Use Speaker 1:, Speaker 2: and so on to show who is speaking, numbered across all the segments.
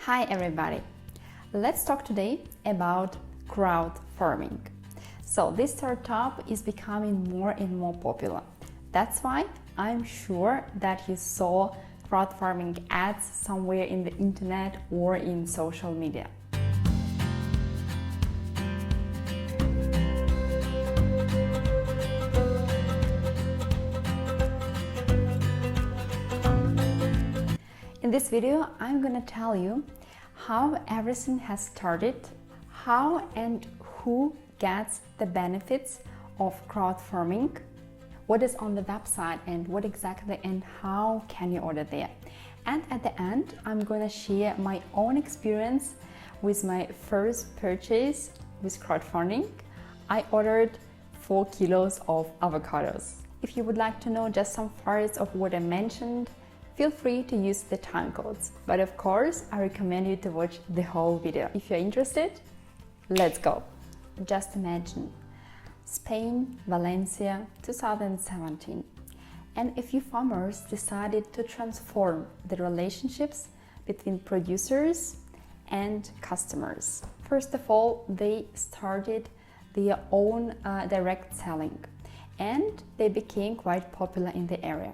Speaker 1: Hi everybody! Let's talk today about crowd farming. So this startup is becoming more and more popular. That's why I'm sure that you saw crowd farming ads somewhere in the internet or in social media. In this video, I'm gonna tell you how everything has started, how and who gets the benefits of crowd farming, what is on the website and what exactly and how can you order there. And at the end, I'm gonna share my own experience with my first purchase with crowdfunding. I ordered 4 kilos of avocados. If you would like to know just some parts of what I mentioned, feel free to use the time codes. But of course, I recommend you to watch the whole video. If you're interested, let's go. Just imagine Spain, Valencia, 2017. And a few farmers decided to transform the relationships between producers and customers. First of all, they started their own direct selling, and they became quite popular in the area.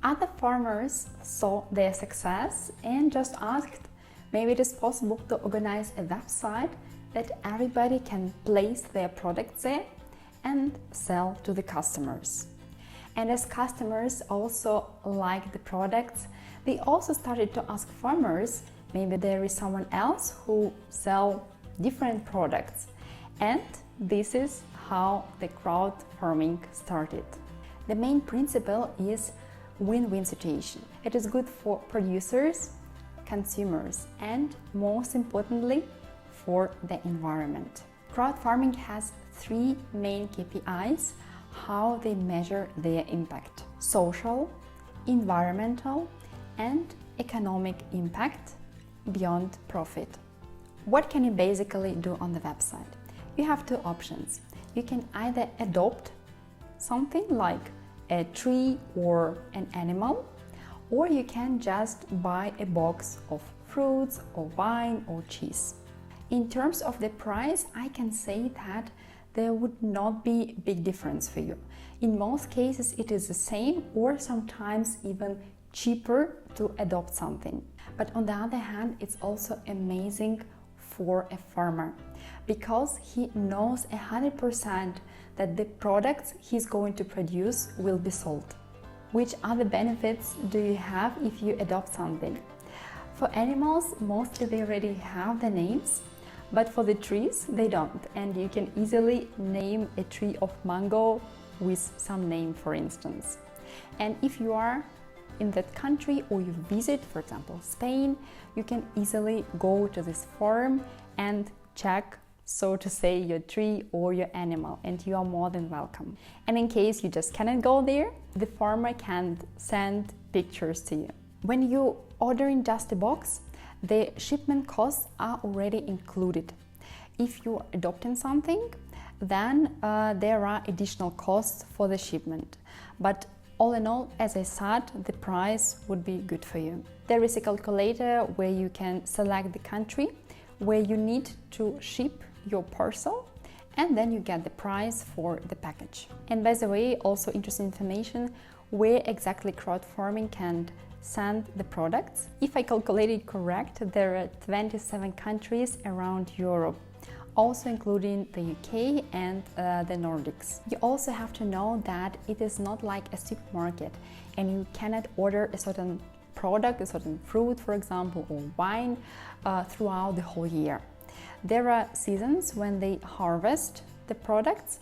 Speaker 1: Other farmers saw their success and just asked, maybe it is possible to organize a website that everybody can place their products there and sell to the customers. And as customers also like the products, they also started to ask farmers, maybe there is someone else who sell different products. And this is how the crowd farming started. The main principle is win-win situation. It is good for producers, consumers, and most importantly, for the environment. Crowd farming has 3 main KPIs, how they measure their impact: social, environmental, and economic impact beyond profit. What can you basically do on the website? You have 2 options. You can either adopt something like a tree or an animal, or you can just buy a box of fruits or wine or cheese. In terms of the price, I can say that there would not be big difference for you. In most cases it is the same or sometimes even cheaper to adopt something. But on the other hand, it's also amazing for a farmer because he knows 100% that the products he's going to produce will be sold. Which other benefits do you have if you adopt something? For animals, mostly they already have the names, but for the trees, they don't. And you can easily name a tree of mango with some name, for instance. And if you are in that country or you visit, for example, Spain, you can easily go to this farm and check, so to say, your tree or your animal, and you are more than welcome. And in case you just cannot go there, the farmer can send pictures to you. When you order in just a box, the shipment costs are already included. If you're adopting something, then there are additional costs for the shipment. But all in all, as I said, the price would be good for you. There is a calculator where you can select the country where you need to ship your parcel, and then you get the price for the package. And by the way, also interesting information, where exactly crowd farming can send the products. If I calculated correct, there are 27 countries around Europe, also including the UK and the Nordics. You also have to know that it is not like a supermarket and you cannot order a certain product, a certain fruit, for example, or wine throughout the whole year. There are seasons when they harvest the products,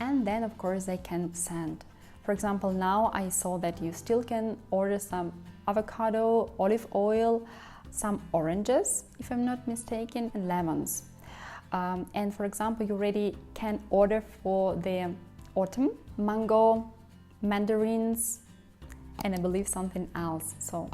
Speaker 1: and then of course they can send. For example, now I saw that you still can order some avocado, olive oil, some oranges, if I'm not mistaken, and lemons. And for example, you already can order for the autumn, mango, mandarins, and I believe something else. So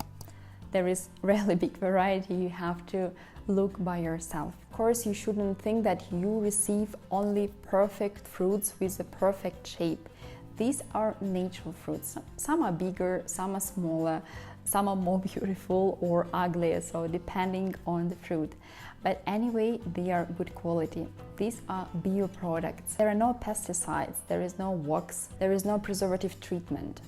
Speaker 1: there is really big variety. You have to look by yourself. Of course, you shouldn't think that you receive only perfect fruits with a perfect shape. These are natural fruits. Some are bigger, some are smaller. Some are more beautiful or uglier, so depending on the fruit. But anyway, they are good quality. These are bio products. There are no pesticides, there is no wax, there is no preservative treatment.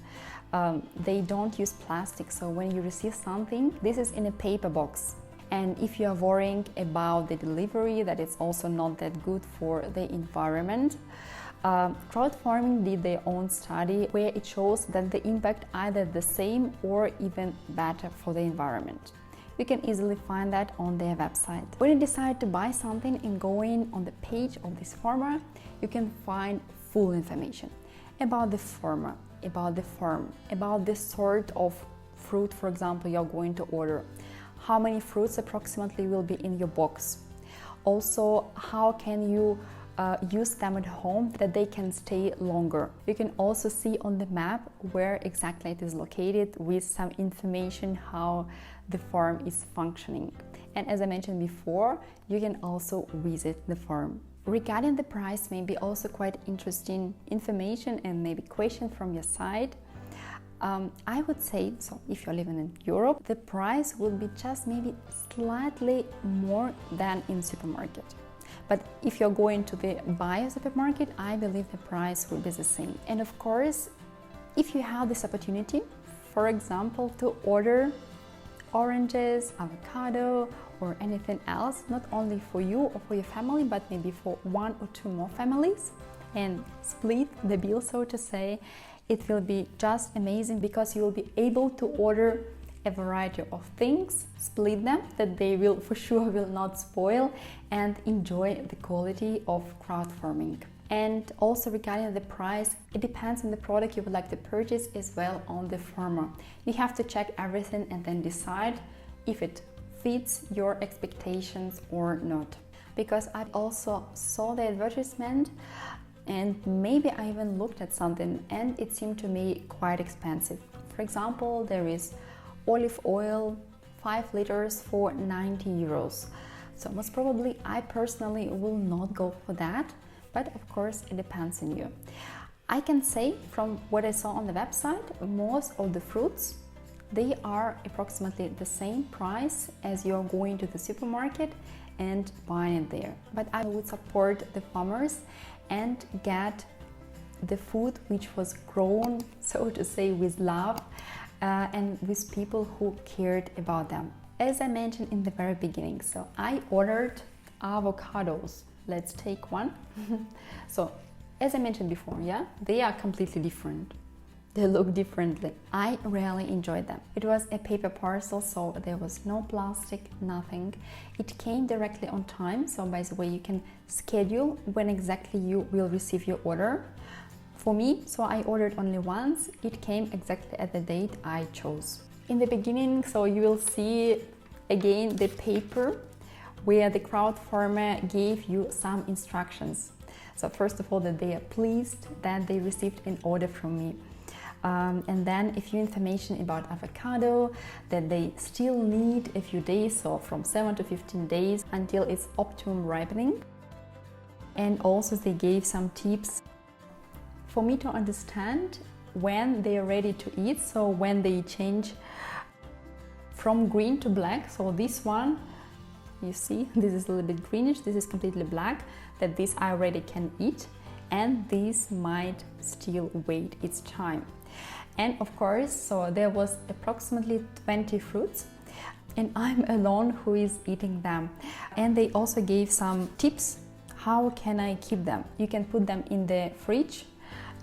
Speaker 1: They don't use plastic, so when you receive something, this is in a paper box. And if you are worrying about the delivery, that it's also not that good for the environment, CrowdFarming did their own study where it shows that the impact either the same or even better for the environment. You can easily find that on their website. When you decide to buy something and go in on the page of this farmer, you can find full information about the farmer, about the farm, about the sort of fruit, for example, you're going to order, how many fruits approximately will be in your box. Also, how can you use them at home that they can stay longer. You can also see on the map where exactly it is located with some information how the farm is functioning. And as I mentioned before, you can also visit the farm. Regarding the price, maybe also quite interesting information and maybe question from your side. I would say, so if you're living in Europe, the price will be just maybe slightly more than in supermarket. But if you're going to the bio supermarket, I believe the price will be the same. And of course, if you have this opportunity, for example, to order oranges, avocado, or anything else, not only for you or for your family, but maybe for 1 or 2 more families, and split the bill, so to say, it will be just amazing because you will be able to order a variety of things, split them, that they will for sure will not spoil, and enjoy the quality of CrowdFarming. And also regarding the price, it depends on the product you would like to purchase as well on the farmer. You have to check everything and then decide if it fits your expectations or not. Because I also saw the advertisement and maybe I even looked at something and it seemed to me quite expensive. For example, there is olive oil, 5 liters for 90 euros. So most probably I personally will not go for that, but of course it depends on you. I can say from what I saw on the website, most of the fruits, they are approximately the same price as you're going to the supermarket and buying it there. But I would support the farmers and get the food which was grown, so to say, with love and with people who cared about them. As I mentioned in the very beginning, so I ordered avocados. Let's take one. So as I mentioned before, yeah, they are completely different. They look differently. I really enjoyed them. It was a paper parcel, so there was no plastic, nothing. It came directly on time, so by the way, you can schedule when exactly you will receive your order. For me, so I ordered only once. It came exactly at the date I chose. In the beginning, so you will see again the paper where the CrowdFarmer gave you some instructions. So first of all, that they are pleased that they received an order from me. And then a few information about avocado, that they still need a few days, so from 7 to 15 days until its optimum ripening. And also they gave some tips for me to understand when they are ready to eat, so when they change from green to black. So this one, you see, this is a little bit greenish, this is completely black, that this I already can eat, and this might still wait its time. And of course, so there was approximately 20 fruits and I'm alone who is eating them. And they also gave some tips, how can I keep them? You can put them in the fridge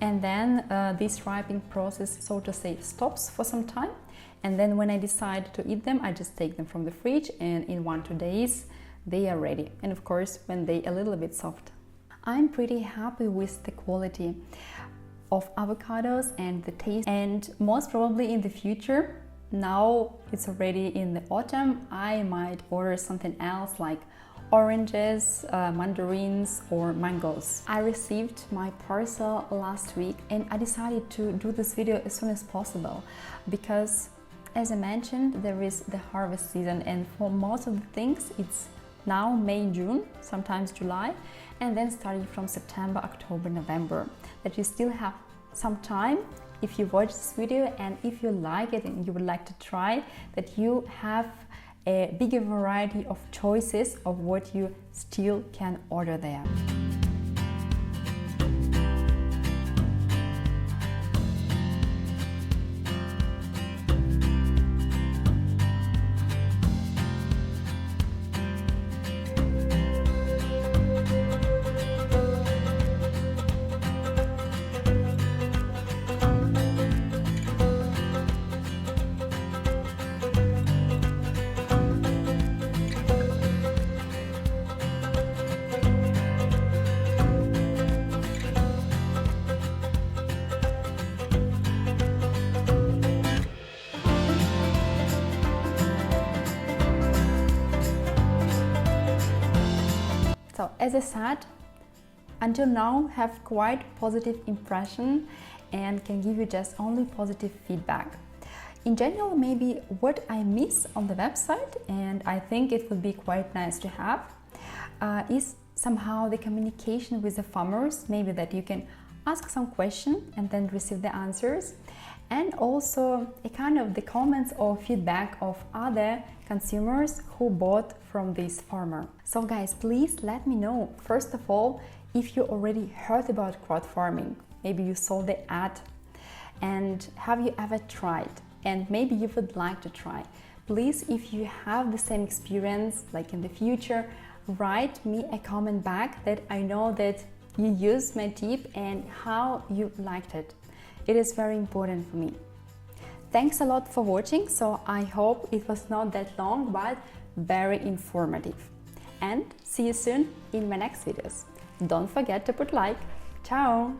Speaker 1: and then this ripening process, so to say, stops for some time. And then when I decide to eat them, I just take them from the fridge and in 1-2 days they are ready. And of course, when they are a little bit soft. I'm pretty happy with the quality of avocados and the taste, and most probably in the future, now it's already in the autumn, I might order something else like oranges, mandarins or mangoes. I received my parcel last week and I decided to do this video as soon as possible because, as I mentioned, there is the harvest season and for most of the things it's now May, June, sometimes July, and then starting from September, October, November, that you still have some time if you watch this video and if you like it and you would like to try, that you have a bigger variety of choices of what you still can order there. So as I said, until now have quite positive impression and can give you just only positive feedback. In general, maybe what I miss on the website, and I think it would be quite nice to have, is somehow the communication with the farmers, maybe that you can ask some question and then receive the answers, and also a kind of the comments or feedback of other consumers who bought from this farmer. So guys, please let me know, first of all, if you already heard about CrowdFarming. Maybe you saw the ad, and have you ever tried, and maybe you would like to try. Please, if you have the same experience like in the future, write me a comment back that I know that you used my tip and how you liked it. It is very important for me. Thanks a lot for watching, so I hope it was not that long but very informative. And see you soon in my next videos. Don't forget to put like. Ciao!